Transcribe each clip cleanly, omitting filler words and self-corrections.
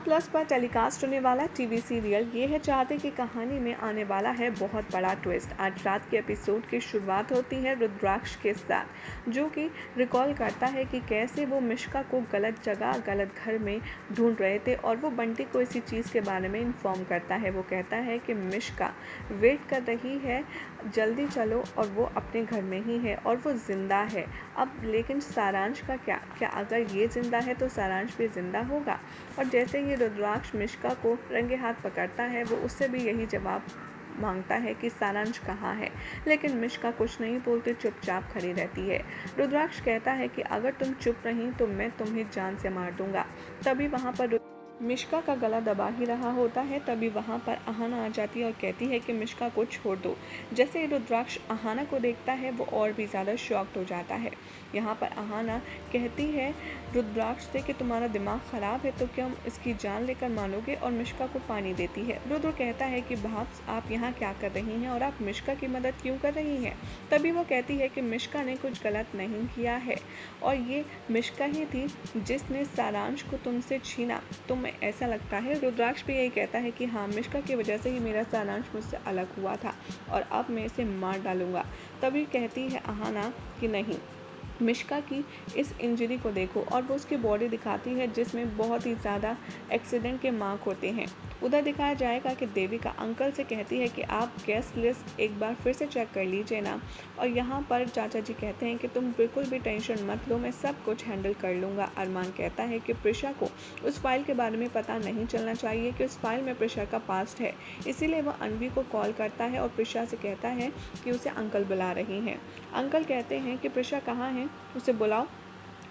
Plus पर telecast होने वाला टीवी सीरियल ये है चाहते की कहानी में आने वाला है बहुत बड़ा ट्विस्ट। आज रात के एपिसोड की शुरुआत होती है रुद्राक्ष के साथ, जो कि रिकॉल करता है कि कैसे वो मिश्का को गलत जगह गलत घर में ढूंढ रहे थे और वो बंटी को इसी चीज़ के बारे में इन्फॉर्म करता है। वो कहता है कि मिश्का वेट कर रही है, जल्दी चलो, और वो अपने घर में ही है और वो ज़िंदा है। अब लेकिन सारांश का क्या अगर ये ज़िंदा है तो सारांश भी ज़िंदा होगा? और जैसे ही रुद्राक्ष मिश्का को रंगे हाथ पकड़ता है, वो उससे भी यही जवाब मांगता है कि सारांश कहाँ है, लेकिन मिश्का कुछ नहीं बोलती, चुपचाप खड़ी रहती है। रुद्राक्ष कहता है कि अगर तुम चुप रही तो मैं तुम्हें जान से मार दूंगा। तभी वहाँ पर मिश्का का गला दबा ही रहा होता है, तभी वहाँ पर अहाना आ जाती है और कहती है कि मिश्का को छोड़ दो। जैसे ही रुद्राक्ष अहाना को देखता है, वो और भी ज़्यादा शॉक्ड हो जाता है। यहाँ पर अहाना कहती है रुद्राक्ष से कि तुम्हारा दिमाग ख़राब है तो क्या इसकी जान लेकर मानोगे, और मिश्का को पानी देती है। रुद्र कहता है कि भाप आप यहाँ क्या कर रही हैं और आप मिश्का की मदद क्यों कर रही हैं? तभी वो कहती है कि मिश्का ने कुछ गलत नहीं किया है और ये मिश्का ही थी जिसने सारांश को तुमसे छीना। तुम्हें ऐसा लगता है? रुद्राक्ष भी यही कहता है कि हाँ, मिश्का की वजह से ही मेरा सारांश मुझसे अलग हुआ था और अब मैं इसे मार डालूंगा। तभी कहती है अहाना कि नहीं, मिश्का की इस इंजरी को देखो, और वो उसकी बॉडी दिखाती है जिसमें बहुत ही ज़्यादा एक्सीडेंट के मार्क होते हैं। उधर दिखाया जाएगा कि देविका अंकल से कहती है कि आप गेस्ट लिस्ट एक बार फिर से चेक कर लीजिए ना, और यहाँ पर चाचा जी कहते हैं कि तुम बिल्कुल भी टेंशन मत लो, मैं सब कुछ हैंडल कर लूँगा। अरमान कहता है कि प्रिशा को उस फाइल के बारे में पता नहीं चलना चाहिए कि उस फाइल में प्रिशा का पास्ट है, इसीलिए वह अनवी को कॉल करता है और प्रिशा से कहता है कि उसे अंकल बुला रही हैं। अंकल कहते हैं कि प्रिशा कहाँ है, उसे बुलाओ।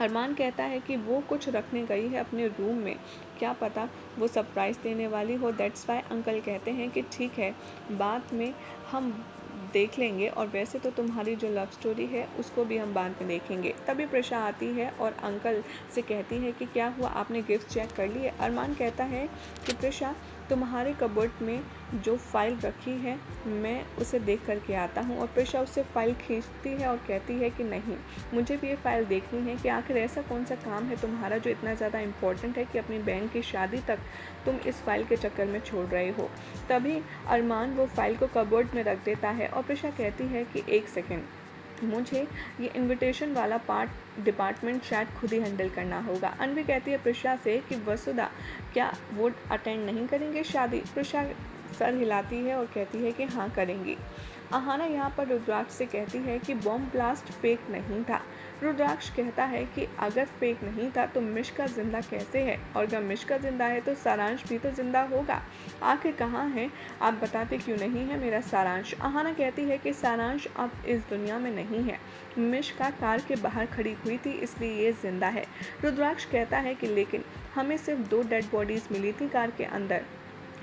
अरमान कहता है कि वो कुछ रखने गई है अपने रूम में, क्या पता वो सरप्राइज़ देने वाली हो, दैट्स वाई। अंकल कहते हैं कि ठीक है, बाद में हम देख लेंगे, और वैसे तो तुम्हारी जो लव स्टोरी है उसको भी हम बाद में देखेंगे। तभी प्रिशा आती है और अंकल से कहती है कि क्या हुआ, आपने गिफ्ट चेक कर लिए? अरमान कहता है कि प्रिशा, तुम्हारे कबर्ड में जो फाइल रखी है मैं उसे देख कर के आता हूँ। और प्रिशा उससे फ़ाइल खींचती है और कहती है कि नहीं, मुझे भी ये फ़ाइल देखनी है कि आखिर ऐसा कौन सा काम है तुम्हारा जो इतना ज़्यादा इम्पोर्टेंट है कि अपनी बहन की शादी तक तुम इस फाइल के चक्कर में छोड़ रहे हो। तभी अरमान वो फाइल को कबर्ड में रख देता है और प्रिशा कहती है कि एक सेकेंड, मुझे ये इनविटेशन वाला डिपार्टमेंट शायद खुद ही हैंडल करना होगा। अनवी कहती है प्रिशा से कि वसुधा क्या वो अटेंड नहीं करेंगे शादी? प्रिशा सर हिलाती है और कहती है कि हाँ करेंगी। अहाना यहाँ पर रुद्राक्ष से कहती है कि बॉम्ब ब्लास्ट फेक नहीं था। रुद्राक्ष कहता है कि अगर फेक नहीं था तो मिश्का ज़िंदा कैसे है, और अगर मिश्का ज़िंदा है तो सारांश भी तो ज़िंदा होगा। आखिर कहाँ है, आप बताते क्यों नहीं है मेरा सारांश? अहाना कहती है कि सारांश अब इस दुनिया में नहीं है, मिश्का कार के बाहर खड़ी हुई थी इसलिए ये ज़िंदा है। रुद्राक्ष कहता है कि लेकिन हमें सिर्फ 2 डेड बॉडीज़ मिली थी कार के अंदर,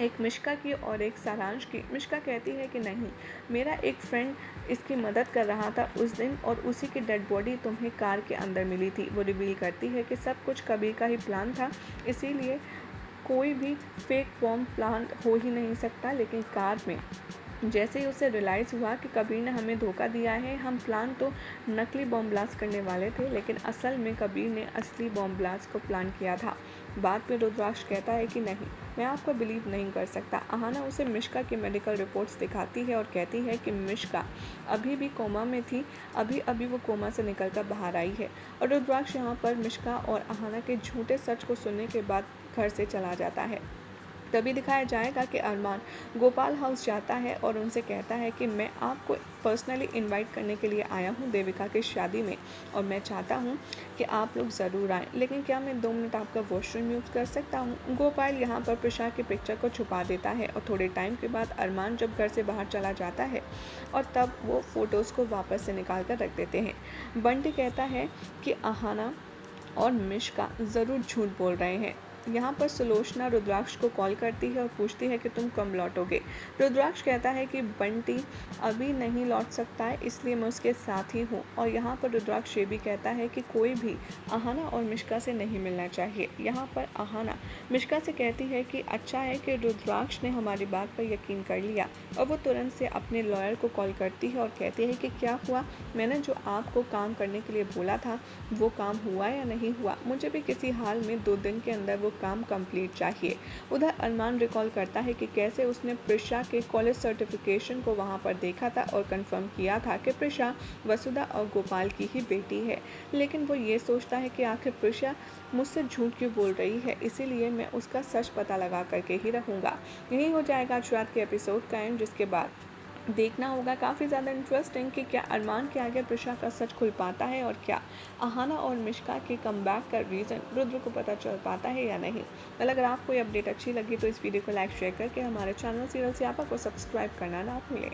एक मिश्का की और एक सारांश की। मिश्का कहती है कि नहीं, मेरा एक फ्रेंड इसकी मदद कर रहा था उस दिन और उसी की डेड बॉडी तुम्हें कार के अंदर मिली थी। वो रिवील करती है कि सब कुछ कबीर का ही प्लान था, इसीलिए कोई भी फेक बॉम्ब प्लान हो ही नहीं सकता। लेकिन कार में जैसे ही उसे रियलाइज़ हुआ कि कबीर ने हमें धोखा दिया है, हम प्लान तो नकली बॉम्ब ब्लास्ट करने वाले थे, लेकिन असल में कबीर ने असली बॉम्ब ब्लास्ट को प्लान किया था। बाद में रुद्राक्ष कहता है कि नहीं, मैं आपको बिलीव नहीं कर सकता। अहाना उसे मिश्का की मेडिकल रिपोर्ट्स दिखाती है और कहती है कि मिश्का अभी भी कोमा में थी, अभी अभी वो कोमा से निकल कर बाहर आई है। और रुद्राक्ष यहाँ पर मिश्का और अहाना के झूठे सच को सुनने के बाद घर से चला जाता है। तभी दिखाया जाएगा कि अरमान गोपाल हाउस जाता है और उनसे कहता है कि मैं आपको पर्सनली इनवाइट करने के लिए आया हूँ देविका की शादी में, और मैं चाहता हूँ कि आप लोग ज़रूर आएँ, लेकिन क्या मैं 2 मिनट आपका वॉशरूम यूज़ कर सकता हूँ? गोपाल यहाँ पर प्रिशा की पिक्चर को छुपा देता है और थोड़े टाइम के बाद अरमान जब घर से बाहर चला जाता है और तब वो फ़ोटोज़ को वापस से निकाल कर रख देते हैं। बंटी कहता है कि अहाना और मिश्का ज़रूर झूठ बोल रहे हैं। यहाँ पर सुलोचना रुद्राक्ष को कॉल करती है और पूछती है कि तुम कब लौटोगे। रुद्राक्ष कहता है कि बंटी अभी नहीं लौट सकता है, इसलिए मैं उसके साथ ही हूँ। और यहाँ पर रुद्राक्ष ये भी कहता है कि कोई भी अहाना और मिश्का से नहीं मिलना चाहिए। यहाँ पर अहाना मिश्का से कहती है कि अच्छा है कि रुद्राक्ष ने हमारी बात पर यकीन कर लिया, और वो तुरंत से अपने लॉयर को कॉल करती है और कहती है कि क्या हुआ, मैंने जो आपको काम करने के लिए बोला था वो काम हुआ या नहीं हुआ? मुझे भी किसी हाल में 2 दिन के अंदर वो काम कंप्लीट चाहिए। उधर अरमान रिकॉल करता है कि कैसे उसने प्रिशा के कॉलेज सर्टिफिकेशन को वहाँ पर देखा था और कंफर्म किया था कि प्रिशा वसुधा और गोपाल की ही बेटी है। लेकिन वो ये सोचता है कि आखिर प्रिशा मुझसे झूठ क्यों बोल रही है, इसीलिए मैं उसका सच पता लगा करके ही रहूँगा। यही हो जाएगा आज रात के एपिसोड का एंड, जिसके बाद देखना होगा काफ़ी ज़्यादा इंटरेस्टिंग कि क्या अरमान के आगे प्रिशा का सच खुल पाता है और क्या अहाना और मिश्का के कमबैक का रीज़न रुद्र को पता चल पाता है या नहीं। अगर आपको ये अपडेट अच्छी लगी तो इस वीडियो को लाइक शेयर करके हमारे चैनल सीरियल स्यापा को सब्सक्राइब करना ना भूलें।